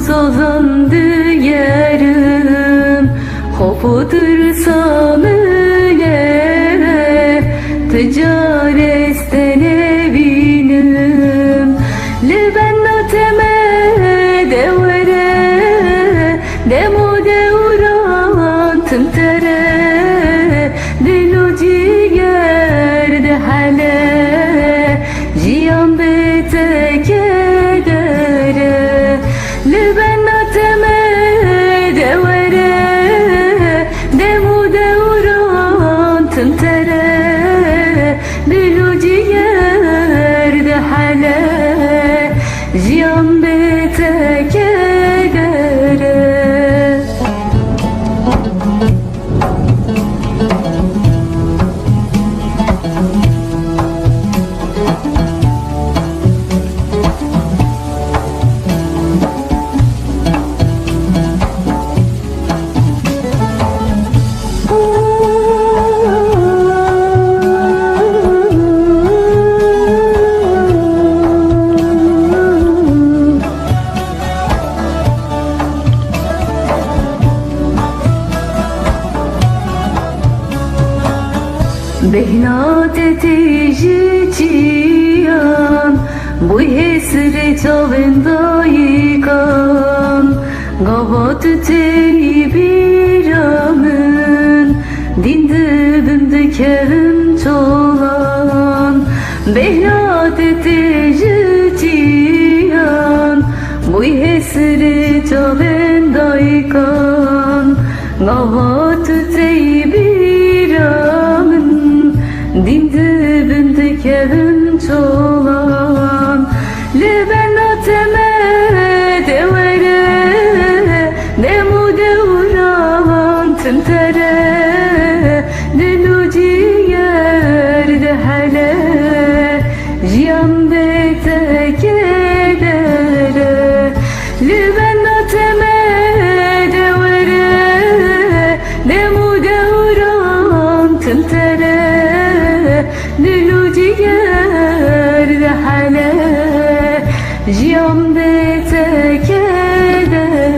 sozandı yerim Hopudur samile Ticaretten evinim Libenna teme devere Demo devran tımtere Dilu ciğerde hale Cihan bete kedere Libenna teme devere Demo devran tımtere Dilu ciğerde hale Cihan bete kedere Behnat etişi çiyan Bu hesri çavenda yıkan Gavat teni bir anın Dinde binde kevim çolan Behnat etişi çiyan Bu hesri çavenda yıkan Gavat teni bir anın Dinde binde kevim çolan Libenna teme devere Demu devran tımtere Dilu ciğerde hele Cihan bete kedere Libenna teme devere Demu devran tımtere Dilu ciğerde hale Cihan bete kedere